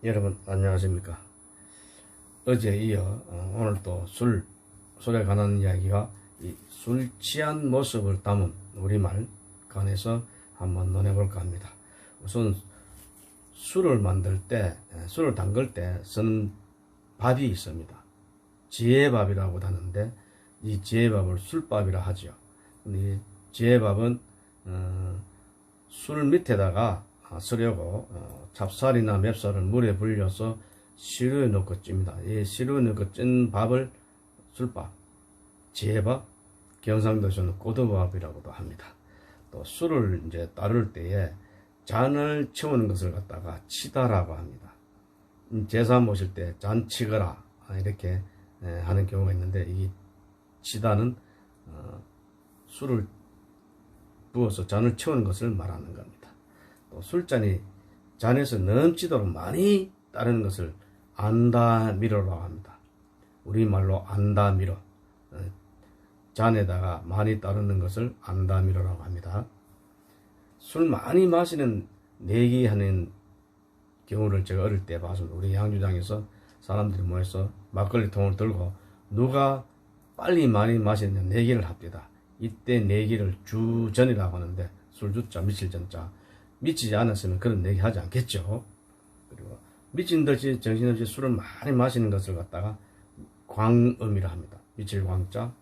여러분 안녕하십니까. 어제 이어 오늘 또 술에 관한 이야기가 이 술 취한 모습을 담은 우리말 관해서 한번 논해볼까 합니다. 우선 술을 만들 때, 술을 담글 때 쓰는 밥이 있습니다. 지혜밥이라고 하는데 이 지혜밥을 술밥이라 하죠. 이 지혜밥은 술 밑에다가 쓰려고 찹쌀이나 맵쌀을 물에 불려서 시루에 넣고 찝니다. 이 시루에 넣고 찐 밥을 술밥, 지혜밥, 경상도에서는 고두밥이라고도 합니다. 또 술을 이제 따를 때에 잔을 채우는 것을 갖다가 치다라고 합니다. 제사 모실 때 잔 치거라 이렇게 하는 경우가 있는데, 이 치다는 술을 부어서 잔을 채우는 것을 말하는 겁니다. 또 술잔이 잔에서 넘치도록 많이 따르는 것을 안다미로라고 합니다. 우리말로 안다미로, 잔에다가 많이 따르는 것을 안다미로라고 합니다. 술 많이 마시는 내기하는 경우를 제가 어릴 때 봤습니다. 우리 양주장에서 사람들이 모여서 막걸리 통을 들고 누가 빨리 많이 마시느냐 내기를 합니다. 이때 내기를 주전이라고 하는데, 술주자 미칠 전자, 미치지 않았으면 그런 내기 하지 않겠죠. 그리고 미친 듯이 정신없이 술을 많이 마시는 것을 갖다가 광음이라 합니다. 미칠 광자,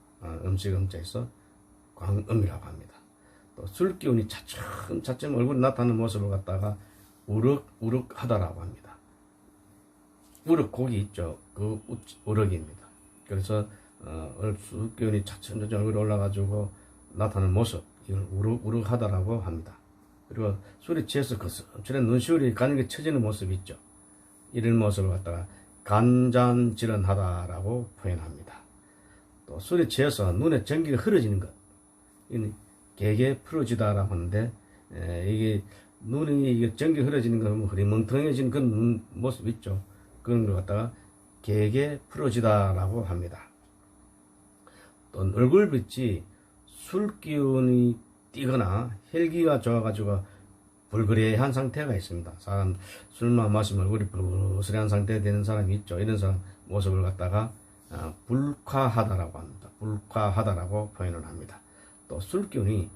음식 음자에서 광음이라고 합니다. 또 술 기운이 차츰차츰 얼굴에 나타나는 모습을 갖다가 우럭우럭 하다라고 합니다. 우럭 고기 있죠. 그 우럭입니다. 그래서 술 기운이 차츰 얼굴에 올라가지고 나타나는 모습, 이걸 우럭우럭 하다라고 합니다. 그리고 술이 취해서 거슬처럼 눈시울이 가늘게 처지는 모습이 있죠. 이런 모습을 갖다가 간잔질언하다라고 표현합니다. 또 술이 취해서 눈에 전기가 흐려지는 것, 이는 개개 풀어지다라고 하는데, 이게 눈이 이게 전기 흐려지는 거 보면 흐리멍텅해지는 그런 모습 있죠. 그런 걸 갖다가 개개 풀어지다라고 합니다. 또 얼굴빛이 술 기운이 띄거나 혈기가 좋아가지고 불그레한 상태가 있습니다. 사람 술만 마시면 얼굴이 불그레한 상태가 되는 사람이 있죠. 이런 사람 모습을 갖다가 불쾌하다라고 합니다. 불쾌하다라고 표현을 합니다. 또 술 기운이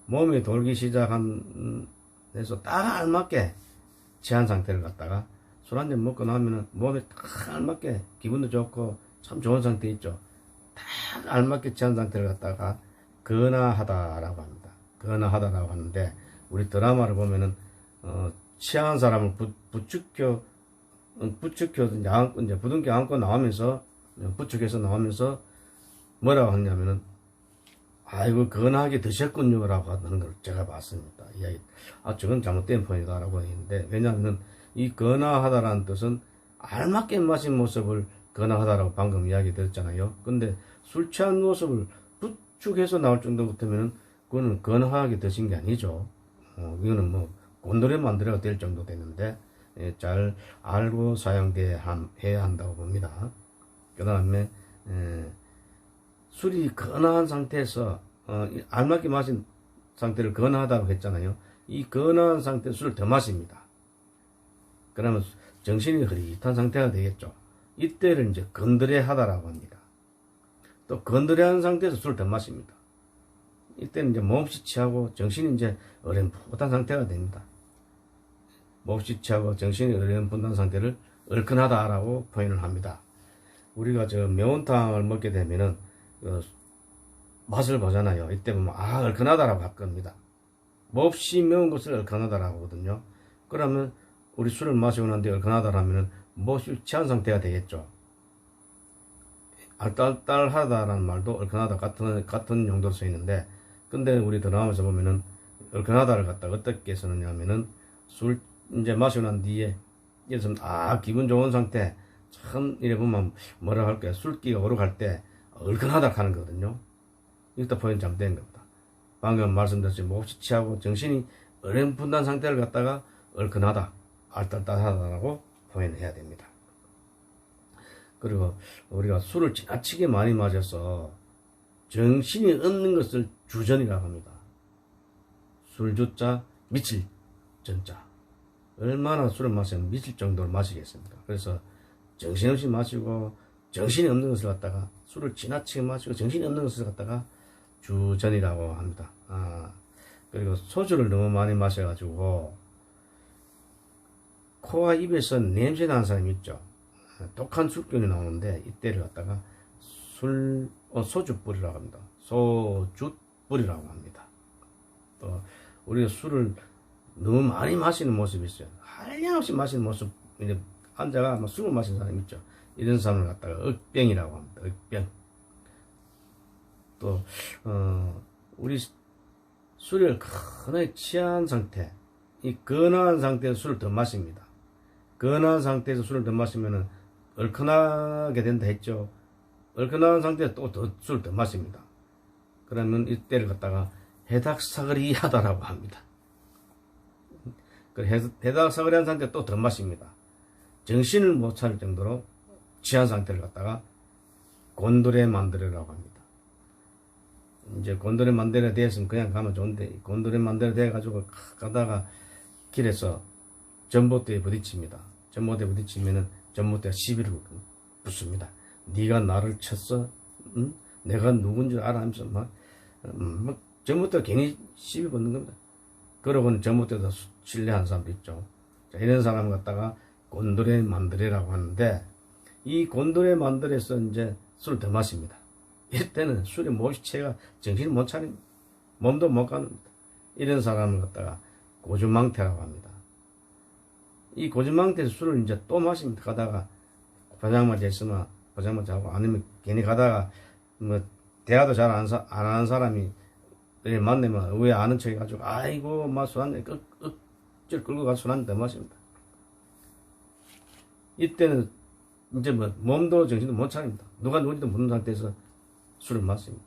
몸에 돌기 시작한 데서 딱 알맞게 취한 상태를 갖다가 술 한잔 먹고 나면 몸에 딱 알맞게 기분도 좋고 참 좋은 상태 있죠. 딱 알맞게 취한 상태를 갖다가 근하하다라고 합니다. 근하하다라고 하는데, 우리 드라마를 보면은 취한 사람을 부축혀 이제 부둥켜 안고 나오면서, 부축해서 나오면서 뭐라고 하냐면은 아이고 근하게 드셨군요 라고 하는 걸 제가 봤습니다. 이야기, 저건 잘못된 표현이다라고 했는데, 왜냐하면 이 근하하다라는 뜻은 알맞게 마신 모습을 근하하다라고 방금 이야기 드렸잖아요. 근데 술 취한 모습을 부축해서 나올 정도 같으면은 그거는 근하게 드신 게 아니죠. 이거는 뭐 곤드레 만들어야 될 정도 되는데, 잘 알고 사용돼야 한다고 봅니다. 그 다음에 술이 근한 상태에서 알맞게 마신 상태를 근하다고 했잖아요. 이 근한 상태에서 술을 더 마십니다. 그러면 정신이 흐릿한 상태가 되겠죠. 이때를 이제 건드레하다라고 합니다. 또 건드레한 상태에서 술을 더 마십니다. 이때는 이제 몹시 취하고 정신이 이제 어렴풋한 상태가 됩니다. 몹시 취하고 정신이 어렴풋한 상태를 얼큰하다라고 표현을 합니다. 우리가 매운탕을 먹게 되면은 맛을 보잖아요. 이때 보면 얼큰하다라고 할 겁니다. 몹시 매운 것을 얼큰하다라고 하거든요. 그러면 우리 술을 마시고 난 뒤에 얼큰하다라면은 몹시 취한 상태가 되겠죠. 알딸딸하다라는 말도 얼큰하다 같은 용도로 쓰이는데, 근데 우리 드라마에서 보면은 얼큰하다를 갖다가 어떻게 쓰느냐면은 술 이제 마시고 난 뒤에 예를 들면 기분 좋은 상태, 참 이래 보면 뭐라 할까요? 술기가 오르갈 때 얼큰하다 하는 거거든요. 이것도 포인트 잘못된 겁니다. 방금 말씀드렸듯이 몹시 취하고 정신이 어렴풋한 상태를 갖다가 얼큰하다, 알딸딸하다라고 표현해야 됩니다. 그리고 우리가 술을 지나치게 많이 마셔서 정신이 없는 것을 주전이라고 합니다. 술주자 미칠 전자, 얼마나 술을 마시면 미칠 정도로 마시겠습니까? 그래서 정신없이 마시고 정신이 없는 것을 갖다가 술을 지나치게 마시고 정신이 없는 것을 갖다가 주전이라고 합니다. 그리고 소주를 너무 많이 마셔가지고 코와 입에서 냄새 나는 사람이 있죠. 독한 술균이 나오는데 이때를 갖다가 소주뿌리라고 합니다. 소주뿌리라고 합니다. 또 우리가 술을 너무 많이 마시는 모습이 있어요. 한량없이 마시는 모습, 이제 앉아가 막 술을 마시는 사람이 있죠. 이런 사람을 갖다가 억병이라고 합니다. 억병. 또 우리 술을 거의 취한 상태, 이 건한 상태에서 술을 더 마십니다. 건한 상태에서 술을 더 마시면은 얼큰하게 된다 했죠. 얼큰한 상태에서 또 더 술을 더 마십니다. 그러면 이때를 갖다가 해닥사거리 하다라고 합니다. 그 해닥사거리 한 상태 또 더 마십니다. 정신을 못 차릴 정도로 취한 상태를 갖다가 곤드레 만드레라고 합니다. 이제 곤드레 만드레 되었으면 그냥 가면 좋은데, 곤드레 만드레 돼가지고 가다가 길에서 전봇대에 부딪힙니다. 전봇대에 부딪히면은 전봇대가 시비를 붙습니다. 네가 나를 쳤어? 응? 내가 누군지 알아? 하면서 막 전봇대가 괜히 시비 붙는 겁니다. 그러고는 전봇대도 신뢰한 사람도 있죠. 자, 이런 사람 갖다가 곤드레 만드레라고 하는데, 이 곤드레 만드레에서 이제 술을 더 마십니다. 이때는 술에 몹시 취해가 정신을 못 차립니다. 몸도 못 가는니다. 이런 사람을 갖다가 고주망태라고 합니다. 이 고주망태에서 술을 이제 또 마십니다. 가다가 포장마차 있으면 포장마차 하고, 아니면 괜히 가다가 뭐 대화도 잘 안 하는 사람이 만나면 왜 아는 척 해가지고 아이고 막 술 한잔 억지로 끌고 가서 술 한잔 더 마십니다. 이때는 이제 뭐 몸도 정신도 못 차립니다. 누가 누군지도 모르는 상태에서 술을 마십니다.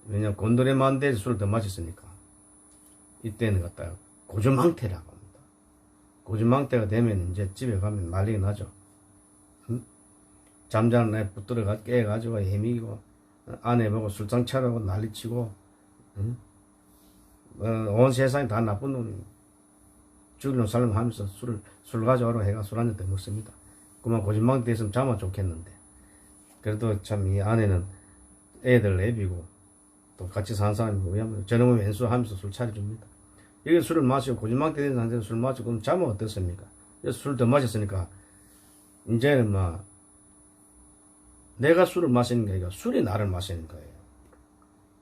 왜냐면 곤드레 만드레에서 술을 더 마셨으니까. 이때는 갖다가 고주망태라고 합니다. 고주망태가 되면 이제 집에 가면 난리가 나죠. 응? 잠자는 날 붙들어가 깨가지고 헤매고 아내 보고 술상 차려고 난리치고, 응? 온 세상이 다 나쁜 놈입니다. 죽이는 사람 하면서 술 가져오라고 해가 술 한잔 더 먹습니다. 그만 고주망태 있으면 자면 좋겠는데, 그래도 참 이 아내는 애들 애비고 또 같이 사는 사람이고, 왜냐면 저놈의 왼수 하면서 술 차려줍니다. 여기 술을 마시고 고주망태 된 상태에서 술 마시고 그럼 자면 어떻습니까? 술 더 마셨으니까 이제는 막 내가 술을 마시는 게 아니라 술이 나를 마시는 거예요.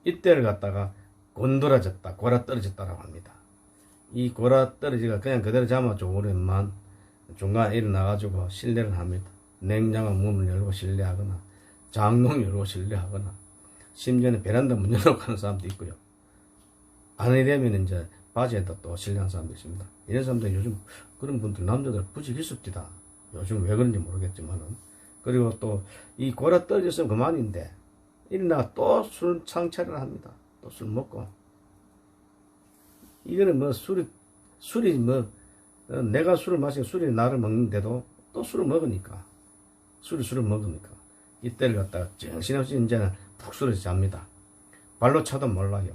이때를 갖다가 곤드라졌다, 골아떨어졌다라고 합니다. 이 골아떨어지가 그냥 그대로 자면 좋으련만 중간에 일어나가지고 실례를 합니다. 냉장고 문을 열고 실례하거나 장롱 열고 실례하거나 심지어는 베란다 문 열고 가는 사람도 있고요. 안에 되면 이제 바지에다 또 실례하는 사람도 있습니다. 이런 사람들 요즘 그런 분들 남자들 부지 있습니다. 요즘 왜 그런지 모르겠지만은. 그리고 또 이 골아 떨어졌으면 그만인데 일어나 또 술 창차를 합니다. 또 술 먹고. 이거는 뭐 술이 뭐 내가 술을 마시고 술이 나를 먹는데도 또 술을 먹으니까 술을 먹으니까 이때를 갖다가 정신없이 이제는 푹 술에서 잡니다. 발로 차도 몰라요.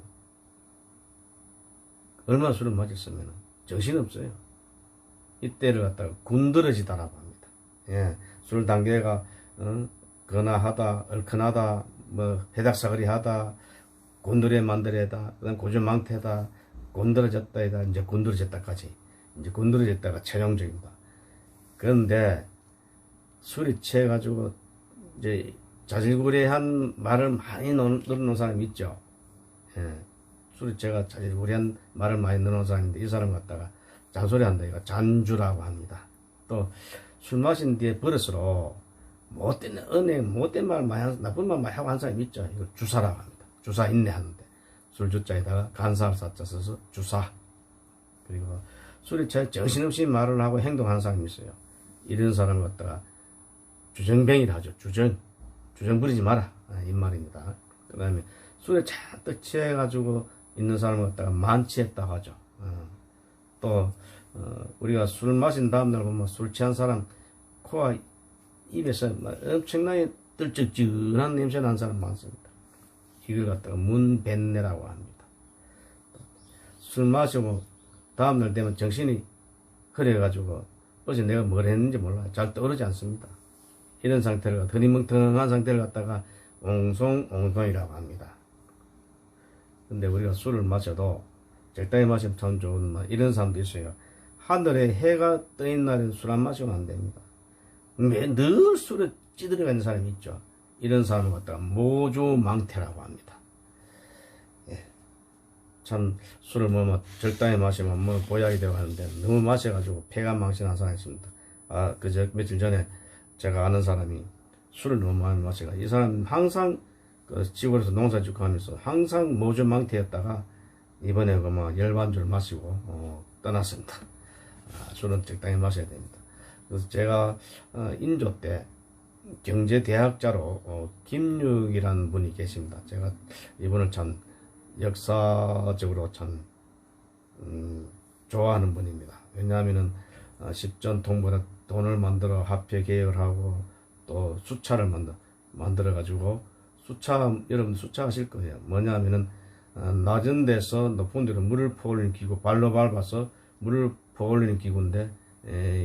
얼마나 술을 마셨으면 정신없어요. 이때를 갖다가 군드러지다라고 합니다. 예, 술 단계가 건하하다, 얼큰하다, 뭐 해닥사거리 하다, 곤드레 만드레다, 그다음 고주망태다, 곤드러졌다이다, 이제 곤드러졌다까지. 이제 곤드러졌다가 최종적입니다. 그런데 술이 취해가지고 이제 자질구레한 말을 많이 넣는 사람이 있죠. 예, 술이 취해가 자질구레한 말을 많이 넣는 사람인데 이 사람 갖다가 잔소리한다 이거 잔주라고 합니다. 또 술 마신 뒤에 버릇으로 못된 말 많이 나쁜 말 많이 하고 한 사람이 있죠. 이걸 주사라고 합니다. 주사 인내 하는데 술 주자에다가 간사를 사자 써서 주사. 그리고 술이 취해 정신없이 말을 하고 행동하는 사람이 있어요. 이런 사람을 갖다가 주정뱅이라 하죠. 주정 부리지 마라, 이 말입니다. 그 다음에 술에 잔뜩 취해가지고 있는 사람을 갖다가 만취했다고 하죠. 또 우리가 술 마신 다음날 보면 술 취한 사람 코와 입에서 엄청나게 떨쩍지근한 냄새 나는 사람 많습니다. 이걸 갖다가 문뱃내라고 합니다. 술 마시고 다음날 되면 정신이 그래가지고 어제 내가 뭘 했는지 몰라요. 잘 떠오르지 않습니다. 이런 상태를 흐리멍텅한 상태를 갖다가 옹송옹송이라고 합니다. 근데 우리가 술을 마셔도 적당히 마시면 참 좋은 맛, 이런 사람도 있어요. 하늘에 해가 떠있는 날에는 술 안 마시면 안 됩니다. 늘 술에 찌들어가 있는 사람이 있죠. 이런 사람을 갖다가 모주망태라고 합니다. 예. 참 술을 적당히 마시면 보약이 되고 하는데 너무 마셔가지고 폐가 망신한 사람이 있습니다. 며칠 전에 제가 아는 사람이 술을 너무 많이 마셔가 이 사람 항상 그 시골에서 농사짓고 하면서 항상 모주망태였다가 이번에 열반주를 마시고 떠났습니다. 술은 적당히 마셔야 됩니다. 그래서 제가 인조 때 경제대학자로 김육이라는 분이 계십니다. 제가 이분을 참 역사적으로 참 좋아하는 분입니다. 왜냐하면은 십전통보다 돈을 만들어 화폐 개혁을 하고 또 수차를 만들어 가지고 여러분 수차 하실 거예요. 뭐냐면은 낮은 데서 높은 데로 물을 퍼올리는 기구, 발로 밟아서 물을 퍼올리는 기구인데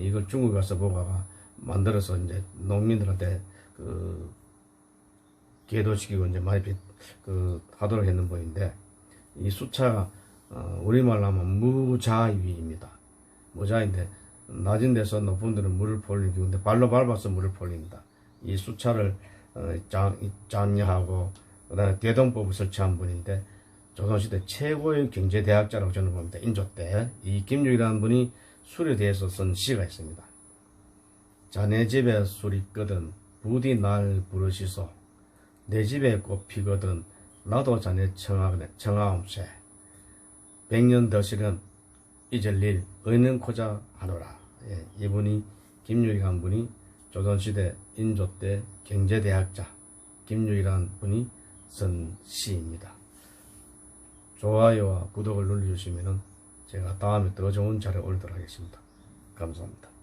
이걸 중국에 가서 보다가 만들어서 이제 농민들한테 계도시키고 이제 많이 하도록 했는 분인데, 이 수차가 우리말로 하면 무자위입니다. 무자인데 낮은 데서 높은 데로 물을 퍼올리는 기구인데 발로 밟아서 물을 퍼올립니다. 이 수차를 장려하고 그다음에 대동법을 설치한 분인데 조선시대 최고의 경제대학자라고 저는 봅니다. 인조 때 이 김육이라는 분이 술에 대해서 쓴 시가 있습니다. 자네 집에 술이 있거든 부디 날 부르시소. 내 집에 꽃 피거든 나도 자네 청하옵세. 100년 더실은 잊을 일 의는코자 하노라. 예, 이분이 김육이라는 분이 조선시대 인조 때 경제대학자 김육이라는 분이 쓴 시입니다. 좋아요와 구독을 눌러주시면 제가 다음에 더 좋은 자료 올리도록 하겠습니다. 감사합니다.